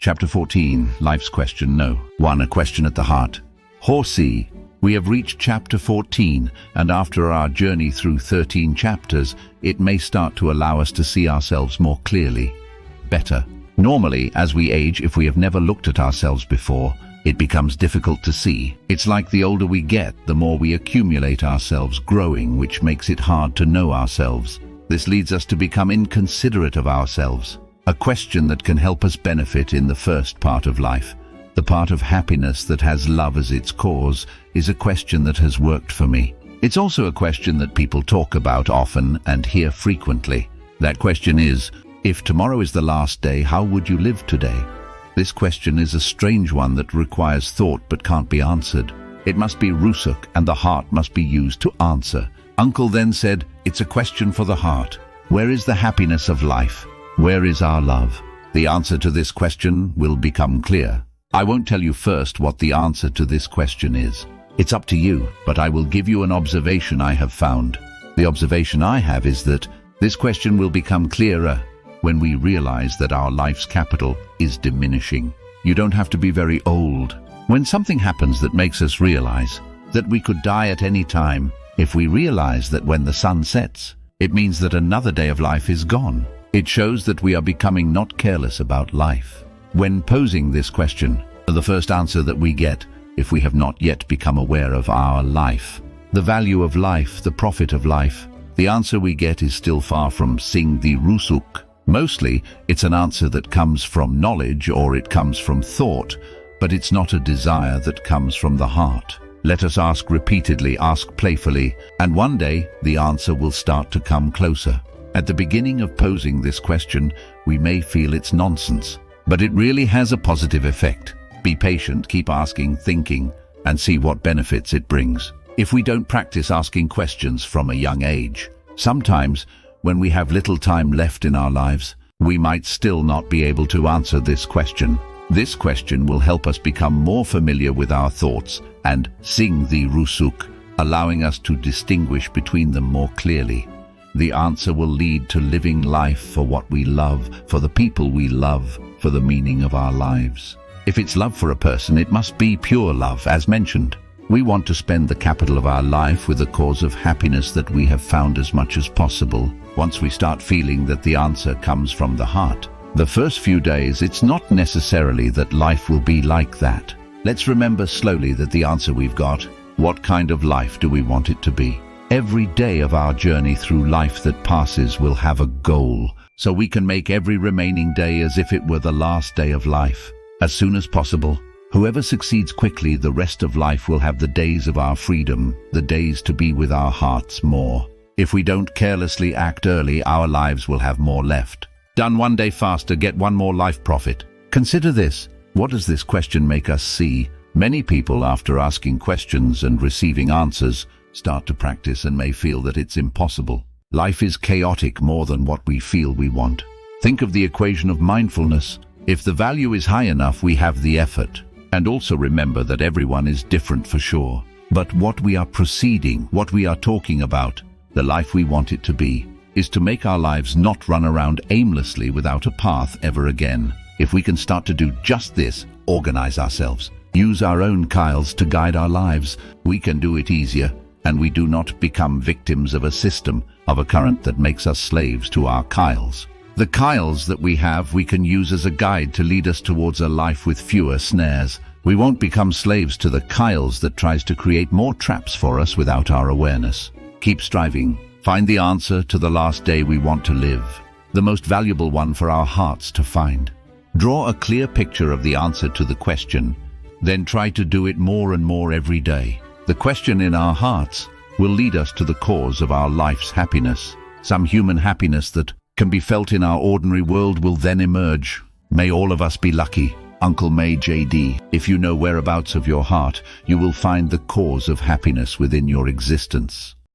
Chapter 14, Life's Question No. 1. A Question at the Heart. Horsey. We have reached chapter 14, and after our journey through 13 chapters, it may start to allow us to see ourselves more clearly. Better. Normally, as we age, if we have never looked at ourselves before, it becomes difficult to see. It's like the older we get, the more we accumulate ourselves, growing, which makes it hard to know ourselves. This leads us to become inconsiderate of ourselves. A question that can help us benefit in the first part of life, the part of happiness that has love as its cause, is a question that has worked for me. It's also a question that people talk about often and hear frequently. That question is, if tomorrow is the last day, how would you live today? This question is a strange one that requires thought but can't be answered. It must be rusuk, and the heart must be used to answer. Uncle then said, it's a question for the heart. Where is the happiness of life? Where is our love? The answer to this question will become clear. I won't tell you first what the answer to this question is. It's up to you, but I will give you an observation I have found. The observation I have is that this question will become clearer when we realize that our life's capital is diminishing. You don't have to be very old. When something happens that makes us realize that we could die at any time, if we realize that when the sun sets, it means that another day of life is gone. It shows that we are becoming not careless about life. When posing this question, the first answer that we get, if we have not yet become aware of our life, the value of life, the profit of life, the answer we get is still far from sing the rusuk. Mostly, it's an answer that comes from knowledge or it comes from thought, but it's not a desire that comes from the heart. Let us ask repeatedly, ask playfully, and one day the answer will start to come closer. At the beginning of posing this question, we may feel it's nonsense, but it really has a positive effect. Be patient, keep asking, thinking, and see what benefits it brings. If we don't practice asking questions from a young age, sometimes, when we have little time left in our lives, we might still not be able to answer this question. This question will help us become more familiar with our thoughts and sing the rusuk, allowing us to distinguish between them more clearly. The answer will lead to living life for what we love, for the people we love, for the meaning of our lives. If it's love for a person, it must be pure love, as mentioned. We want to spend the capital of our life with the cause of happiness that we have found as much as possible. Once we start feeling that the answer comes from the heart, the first few days, it's not necessarily that life will be like that. Let's remember slowly that the answer we've got, what kind of life do we want it to be? Every day of our journey through life that passes will have a goal, so we can make every remaining day as if it were the last day of life. As soon as possible, whoever succeeds quickly, the rest of life will have the days of our freedom, the days to be with our hearts more. If we don't carelessly act early, our lives will have more left. Done one day faster, get one more life profit. Consider this. What does this question make us see? Many people, after asking questions and receiving answers, start to practice and may feel that it's impossible. Life is chaotic more than what we feel we want. Think of the equation of mindfulness. If the value is high enough, we have the effort. And also remember that everyone is different for sure. But what we are proceeding, what we are talking about, the life we want it to be, is to make our lives not run around aimlessly without a path ever again. If we can start to do just this, organize ourselves, use our own Kyles to guide our lives, we can do it easier, and we do not become victims of a system, of a current that makes us slaves to our Kyles. The Kyles that we have, we can use as a guide to lead us towards a life with fewer snares. We won't become slaves to the Kyles that tries to create more traps for us without our awareness. Keep striving. Find the answer to the last day we want to live, the most valuable one for our hearts to find. Draw a clear picture of the answer to the question, then try to do it more and more every day. The question in our hearts will lead us to the cause of our life's happiness. Some human happiness that can be felt in our ordinary world will then emerge. May all of us be lucky. Uncle May JD. If you know whereabouts of your heart, you will find the cause of happiness within your existence.